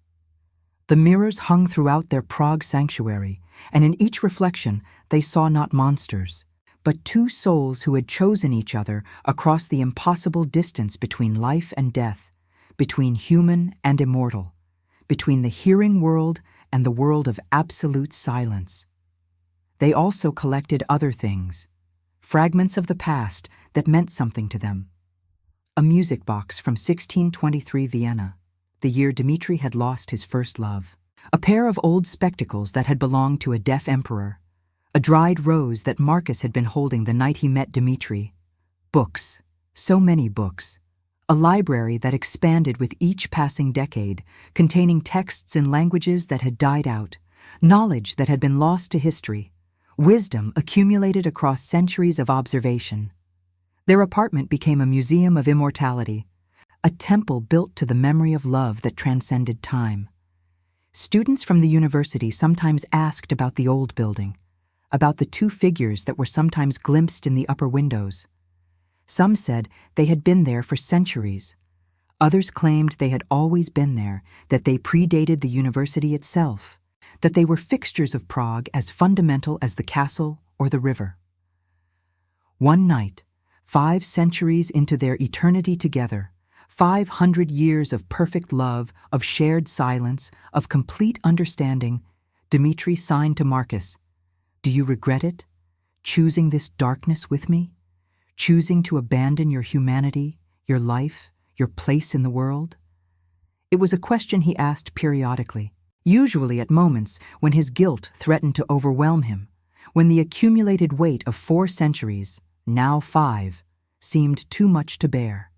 The mirrors hung throughout their Prague sanctuary, and in each reflection they saw not monsters, but two souls who had chosen each other across the impossible distance between life and death, between human and immortal, between the hearing world and the world of absolute silence. They also collected other things, fragments of the past that meant something to them. A music box from 1623 Vienna, the year Dmitri had lost his first love. A pair of old spectacles that had belonged to a deaf emperor. A dried rose that Marcus had been holding the night he met Dmitri. Books, so many books. A library that expanded with each passing decade, containing texts in languages that had died out, knowledge that had been lost to history, wisdom accumulated across centuries of observation. Their apartment became a museum of immortality, a temple built to the memory of love that transcended time. Students from the university sometimes asked about the old building, about the two figures that were sometimes glimpsed in the upper windows. Some said they had been there for centuries. Others claimed they had always been there, that they predated the university itself, that they were fixtures of Prague as fundamental as the castle or the river. One night, 5 centuries into their eternity together, 500 years of perfect love, of shared silence, of complete understanding, Dmitri signed to Marcus, "Do you regret it? Choosing this darkness with me? Choosing to abandon your humanity, your life, your place in the world?" It was a question he asked periodically, usually at moments when his guilt threatened to overwhelm him, when the accumulated weight of 4 centuries, now 5, seemed too much to bear.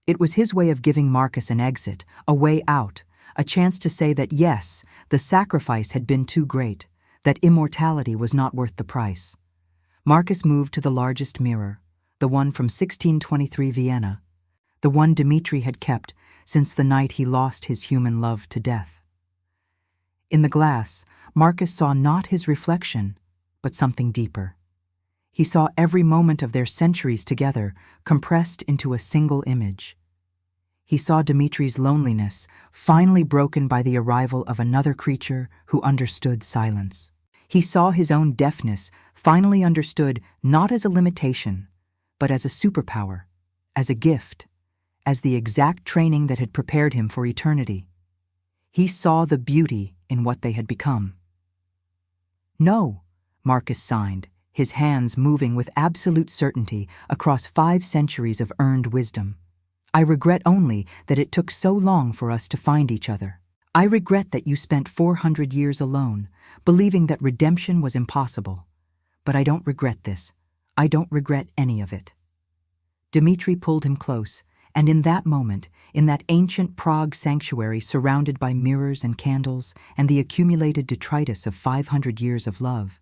It was his way of giving Marcus an exit, a way out, a chance to say that yes, the sacrifice had been too great, that immortality was not worth the price. Marcus moved to the largest mirror, the one from 1623 Vienna, the one Dmitri had kept since the night he lost his human love to death. In the glass, Marcus saw not his reflection, but something deeper. He saw every moment of their centuries together compressed into a single image. He saw Dmitri's loneliness finally broken by the arrival of another creature who understood silence. He saw his own deafness finally understood not as a limitation, but as a superpower, as a gift, as the exact training that had prepared him for eternity. He saw the beauty in what they had become. "No," Marcus signed, his hands moving with absolute certainty across 5 centuries of earned wisdom. "I regret only that it took so long for us to find each other. I regret that you spent 400 years alone, believing that redemption was impossible. But I don't regret this. I don't regret any of it." Dmitri pulled him close, and in that moment, in that ancient Prague sanctuary surrounded by mirrors and candles and the accumulated detritus of 500 years of love,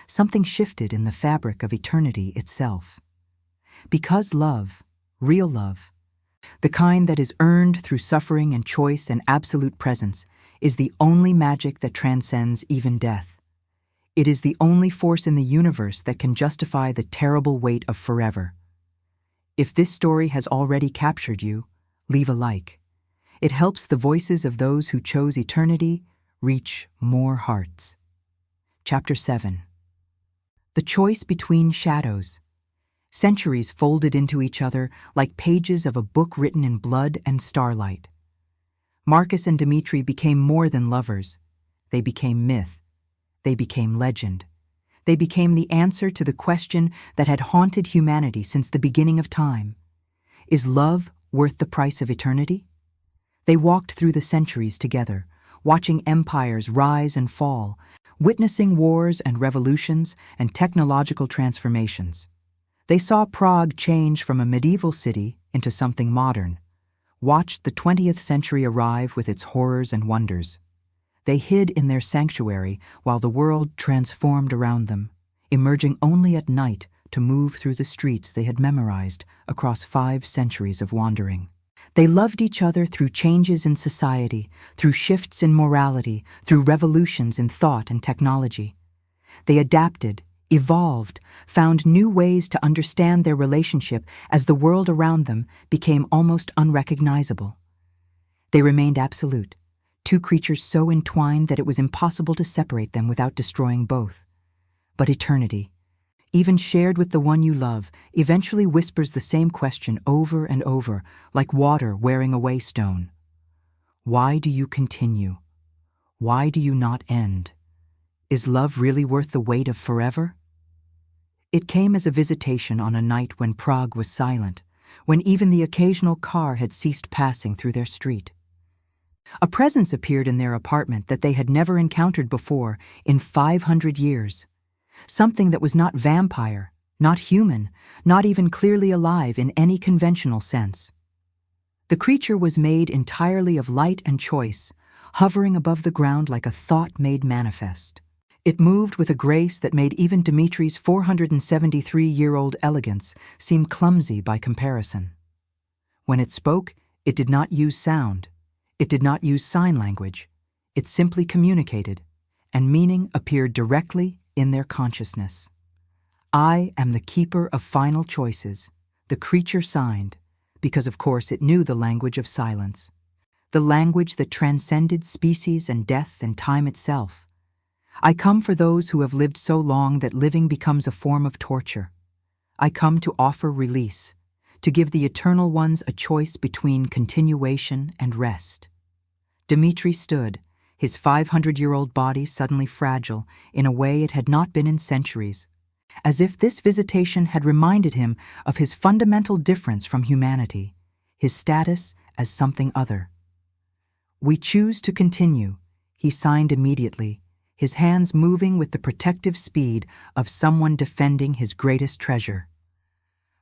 something shifted in the fabric of eternity itself. Because love, real love, the kind that is earned through suffering and choice and absolute presence, is the only magic that transcends even death. It is the only force in the universe that can justify the terrible weight of forever. If this story has already captured you, leave a like. It helps the voices of those who chose eternity reach more hearts. Chapter 7. The choice between shadows. Centuries folded into each other like pages of a book written in blood and starlight. Marcus and Dmitri became more than lovers. They became myth. They became legend. They became the answer to the question that had haunted humanity since the beginning of time. Is love worth the price of eternity? They walked through the centuries together, watching empires rise and fall, witnessing wars and revolutions and technological transformations. They saw Prague change from a medieval city into something modern, watched the 20th century arrive with its horrors and wonders. They hid in their sanctuary while the world transformed around them, emerging only at night to move through the streets they had memorized across 5 centuries of wandering. They loved each other through changes in society, through shifts in morality, through revolutions in thought and technology. They adapted, evolved, found new ways to understand their relationship as the world around them became almost unrecognizable. They remained absolute, 2 creatures so entwined that it was impossible to separate them without destroying both. But eternity, even shared with the one you love, eventually whispers the same question over and over, like water wearing away stone. Why do you continue? Why do you not end? Is love really worth the weight of forever? It came as a visitation on a night when Prague was silent, when even the occasional car had ceased passing through their street. A presence appeared in their apartment that they had never encountered before in 500 years. Something that was not vampire, not human, not even clearly alive in any conventional sense. The creature was made entirely of light and choice, hovering above the ground like a thought made manifest. It moved with a grace that made even Dmitri's 473-year-old elegance seem clumsy by comparison. When it spoke, it did not use sound. It did not use sign language. It simply communicated, and meaning appeared directly in their consciousness. "I am the keeper of final choices," the creature signed, because of course it knew the language of silence, the language that transcended species and death and time itself. "I come for those who have lived so long that living becomes a form of torture. I come to offer release, to give the eternal ones a choice between continuation and rest." Dmitri stood, his 500-year-old body suddenly fragile in a way it had not been in centuries, as if this visitation had reminded him of his fundamental difference from humanity, his status as something other. "We choose to continue," he signed immediately, his hands moving with the protective speed of someone defending his greatest treasure.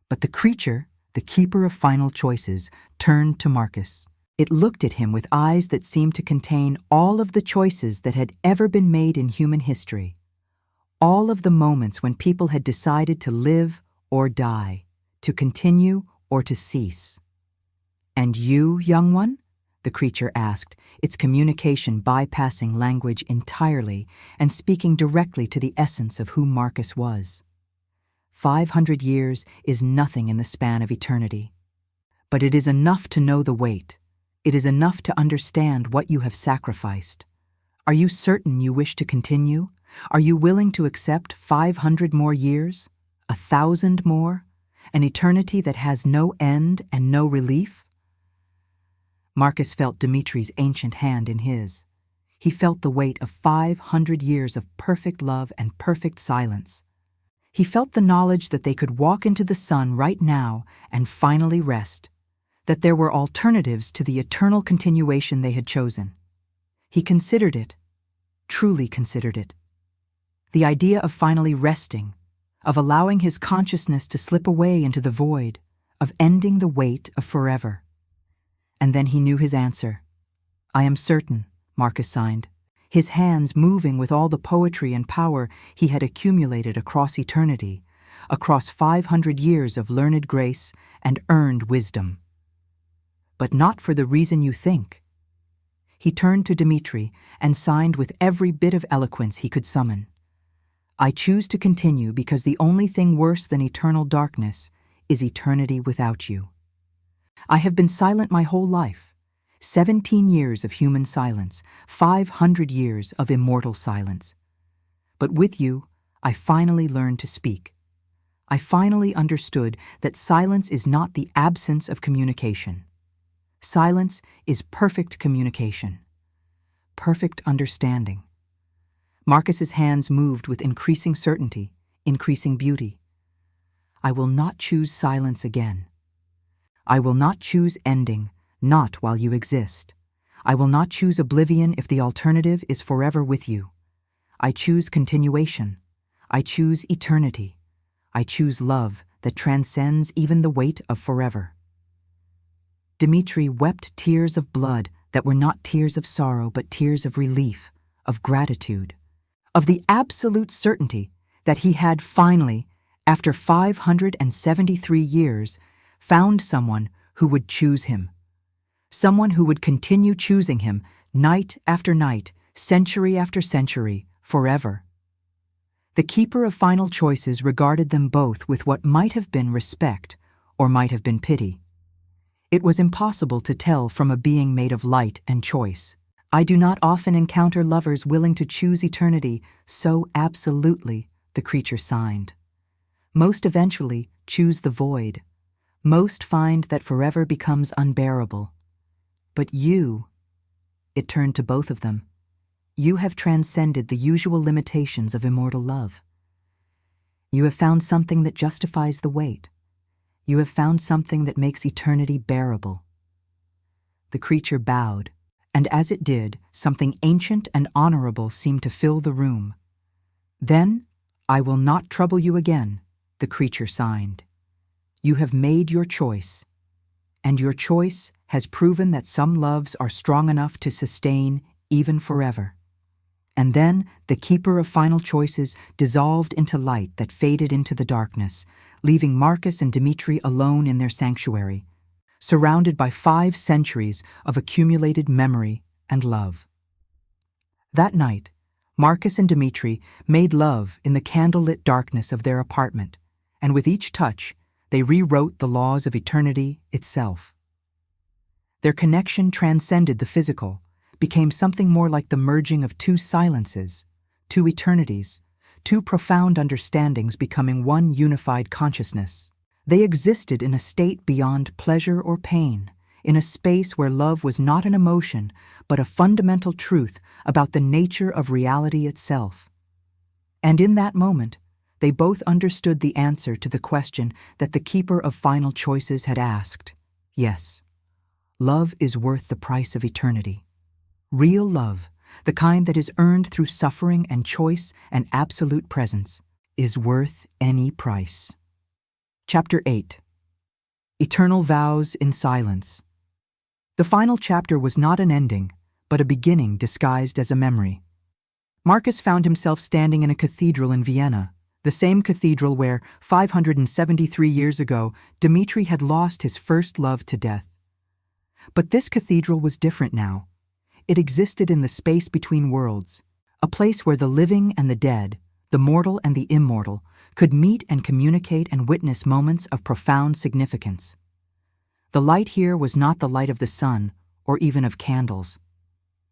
But the creature, the keeper of final choices, turned to Marcus. It looked at him with eyes that seemed to contain all of the choices that had ever been made in human history, all of the moments when people had decided to live or die, to continue or to cease. "And you, young one?" the creature asked, its communication bypassing language entirely and speaking directly to the essence of who Marcus was. 500 years is nothing in the span of eternity. But it is enough to know the weight. It is enough to understand what you have sacrificed. Are you certain you wish to continue? Are you willing to accept 500 more years? 1,000 more? An eternity that has no end and no relief? Marcus felt Dimitri's ancient hand in his. He felt the weight of 500 years of perfect love and perfect silence. He felt the knowledge that they could walk into the sun right now and finally rest, that there were alternatives to the eternal continuation they had chosen. He considered it, truly considered it. The idea of finally resting, of allowing his consciousness to slip away into the void, of ending the weight of forever. And then he knew his answer. "I am certain," Marcus signed, his hands moving with all the poetry and power he had accumulated across eternity, across 500 years of learned grace and earned wisdom. "But not for the reason you think." He turned to Dimitri and signed with every bit of eloquence he could summon. "I choose to continue because the only thing worse than eternal darkness is eternity without you. I have been silent my whole life, 17 years of human silence, 500 years of immortal silence. But with you, I finally learned to speak. I finally understood that silence is not the absence of communication. Silence is perfect communication, perfect understanding." Marcus's hands moved with increasing certainty, increasing beauty. "I will not choose silence again. I will not choose ending, not while you exist. I will not choose oblivion if the alternative is forever with you. I choose continuation. I choose eternity. I choose love that transcends even the weight of forever." Dimitri wept tears of blood that were not tears of sorrow but tears of relief, of gratitude, of the absolute certainty that he had finally, after 573 years, found someone who would choose him. Someone who would continue choosing him night after night, century after century, forever. The keeper of final choices regarded them both with what might have been respect or might have been pity. It was impossible to tell from a being made of light and choice. "I do not often encounter lovers willing to choose eternity so absolutely," the creature signed. "Most eventually choose the void. Most find that forever becomes unbearable. But you," it turned to both of them, "you have transcended the usual limitations of immortal love. You have found something that justifies the wait. You have found something that makes eternity bearable." The creature bowed, and as it did, something ancient and honorable seemed to fill the room. "Then, I will not trouble you again," the creature signed. "You have made your choice, and your choice has proven that some loves are strong enough to sustain even forever." And then the keeper of final choices dissolved into light that faded into the darkness, leaving Marcus and Dimitri alone in their sanctuary, surrounded by 5 centuries of accumulated memory and love. That night, Marcus and Dimitri made love in the candlelit darkness of their apartment, and with each touch, they rewrote the laws of eternity itself. Their connection transcended the physical, became something more like the merging of 2 silences, 2 eternities, 2 profound understandings becoming one unified consciousness. They existed in a state beyond pleasure or pain, in a space where love was not an emotion, but a fundamental truth about the nature of reality itself. And in that moment, they both understood the answer to the question that the keeper of final choices had asked. Yes, love is worth the price of eternity. Real love, the kind that is earned through suffering and choice and absolute presence, is worth any price. Chapter 8. Eternal Vows in Silence. The final chapter was not an ending, but a beginning disguised as a memory. Marcus found himself standing in a cathedral in Vienna, the same cathedral where, 573 years ago, Dimitri had lost his first love to death. But this cathedral was different now. It existed in the space between worlds, a place where the living and the dead, the mortal and the immortal, could meet and communicate and witness moments of profound significance. The light here was not the light of the sun or even of candles.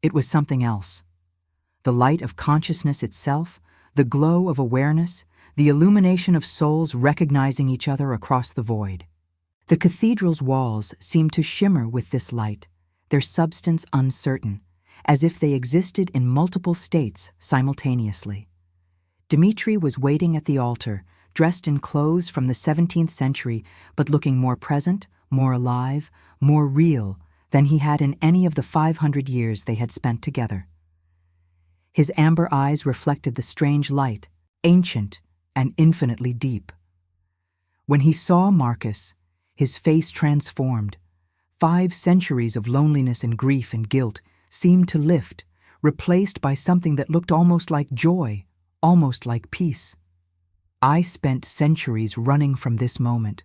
It was something else. The light of consciousness itself, the glow of awareness, the illumination of souls recognizing each other across the void. The cathedral's walls seemed to shimmer with this light, their substance uncertain, as if they existed in multiple states simultaneously. Dmitri was waiting at the altar, dressed in clothes from the 17th century, but looking more present, more alive, more real than he had in any of the 500 years they had spent together. His amber eyes reflected the strange light, ancient and infinitely deep. When he saw Marcus, his face transformed. 5 centuries of loneliness and grief and guilt seemed to lift, replaced by something that looked almost like joy, almost like peace. "I spent centuries running from this moment,"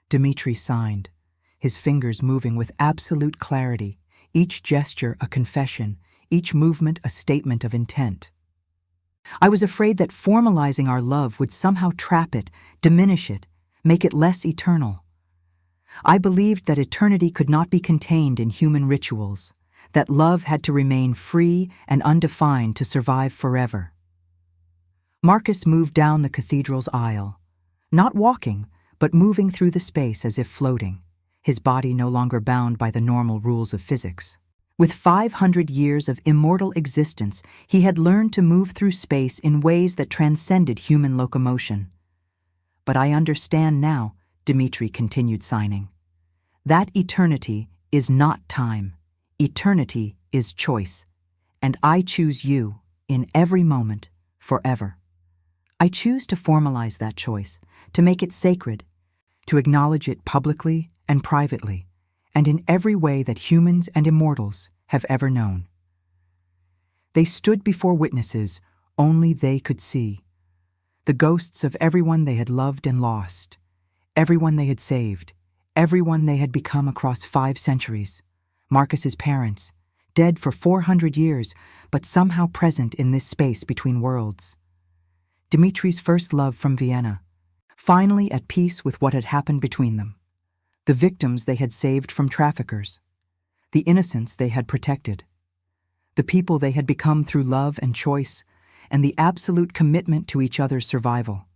Dmitri signed, his fingers moving with absolute clarity, each gesture a confession, each movement a statement of intent. "I was afraid that formalizing our love would somehow trap it, diminish it, make it less eternal. I believed that eternity could not be contained in human rituals, that love had to remain free and undefined to survive forever." Marcus moved down the cathedral's aisle, not walking, but moving through the space as if floating, his body no longer bound by the normal rules of physics. With 500 years of immortal existence, he had learned to move through space in ways that transcended human locomotion. "But I understand now," Dmitri continued signing, "that eternity is not time. Eternity is choice, and I choose you in every moment, forever. I choose to formalize that choice, to make it sacred, to acknowledge it publicly and privately, and in every way that humans and immortals have ever known." They stood before witnesses only they could see, the ghosts of everyone they had loved and lost, everyone they had saved, everyone they had become across 5 centuries, Marcus's parents, dead for 400 years, but somehow present in this space between worlds. Dmitri's first love from Vienna, finally at peace with what had happened between them, the victims they had saved from traffickers, the innocents they had protected, the people they had become through love and choice, and the absolute commitment to each other's survival.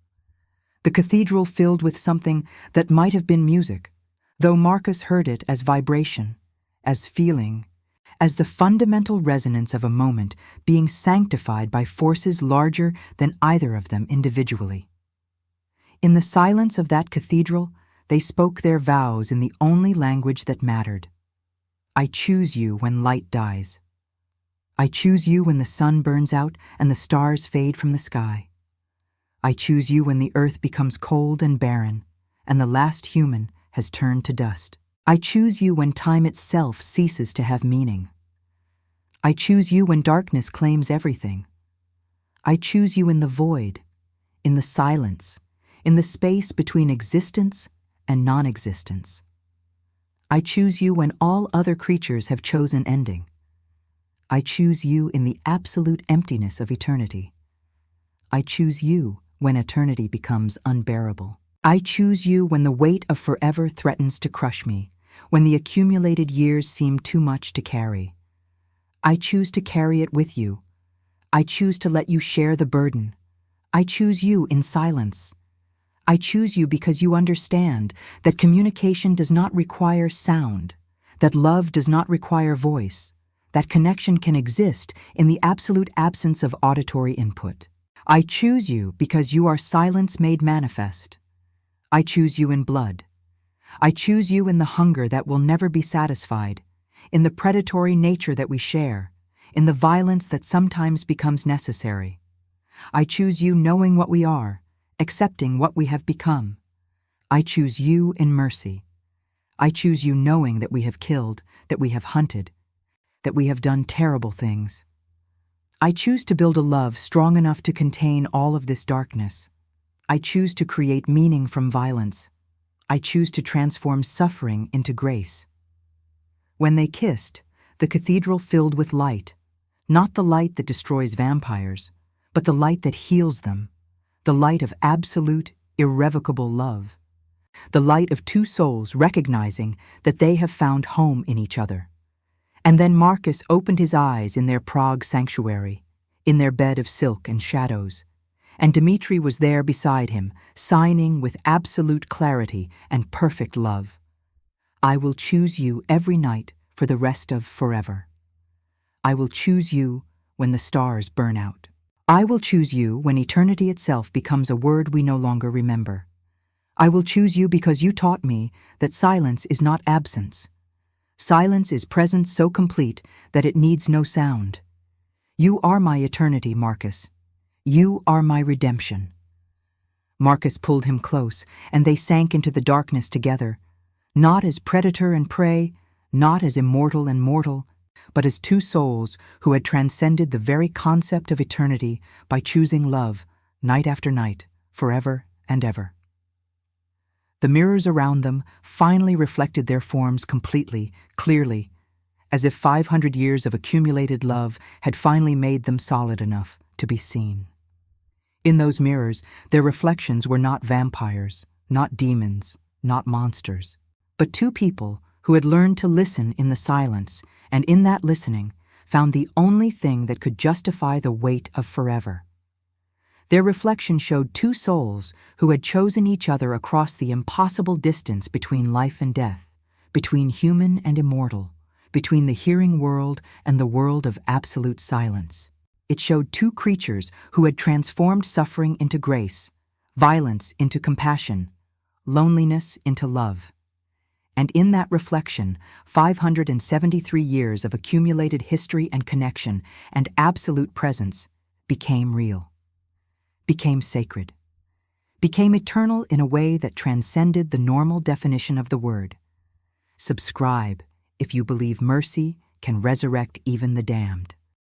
The cathedral filled with something that might have been music, though Marcus heard it as vibration, as feeling, as the fundamental resonance of a moment being sanctified by forces larger than either of them individually. In the silence of that cathedral, they spoke their vows in the only language that mattered. "I choose you when light dies. I choose you when the sun burns out and the stars fade from the sky. I choose you when the earth becomes cold and barren, and the last human has turned to dust. I choose you when time itself ceases to have meaning. I choose you when darkness claims everything. I choose you in the void, in the silence, in the space between existence and non-existence. I choose you when all other creatures have chosen ending. I choose you in the absolute emptiness of eternity. I choose you when eternity becomes unbearable. I choose you when the weight of forever threatens to crush me, when the accumulated years seem too much to carry. I choose to carry it with you. I choose to let you share the burden. I choose you in silence. I choose you because you understand that communication does not require sound, that love does not require voice, that connection can exist in the absolute absence of auditory input. I choose you because you are silence made manifest. I choose you in blood. I choose you in the hunger that will never be satisfied, in the predatory nature that we share, in the violence that sometimes becomes necessary. I choose you knowing what we are, accepting what we have become. I choose you in mercy. I choose you knowing that we have killed, that we have hunted, that we have done terrible things. I choose to build a love strong enough to contain all of this darkness. I choose to create meaning from violence. I choose to transform suffering into grace. When they kissed, the cathedral filled with light, not the light that destroys vampires, but the light that heals them, the light of absolute, irrevocable love, the light of 2 souls recognizing that they have found home in each other. And then Marcus opened his eyes in their Prague sanctuary, in their bed of silk and shadows, and Dmitri was there beside him, signing with absolute clarity and perfect love. "I will choose you every night for the rest of forever. I will choose you when the stars burn out. I will choose you when eternity itself becomes a word we no longer remember. I will choose you because you taught me that silence is not absence. Silence is presence so complete that it needs no sound. You are my eternity, Marcus. You are my redemption. Marcus pulled him close, and they sank into the darkness together, not as predator and prey, not as immortal and mortal, but as two souls who had transcended the very concept of eternity by choosing love, night after night, forever and ever. The mirrors around them finally reflected their forms completely, clearly, as if 500 years of accumulated love had finally made them solid enough to be seen. In those mirrors, their reflections were not vampires, not demons, not monsters, but two people who had learned to listen in the silence, and in that listening found the only thing that could justify the weight of forever. Their reflection showed two souls who had chosen each other across the impossible distance between life and death, between human and immortal, between the hearing world and the world of absolute silence. It showed two creatures who had transformed suffering into grace, violence into compassion, loneliness into love. And in that reflection, 573 years of accumulated history and connection and absolute presence became real, became sacred, became eternal in a way that transcended the normal definition of the word. Subscribe if you believe mercy can resurrect even the damned.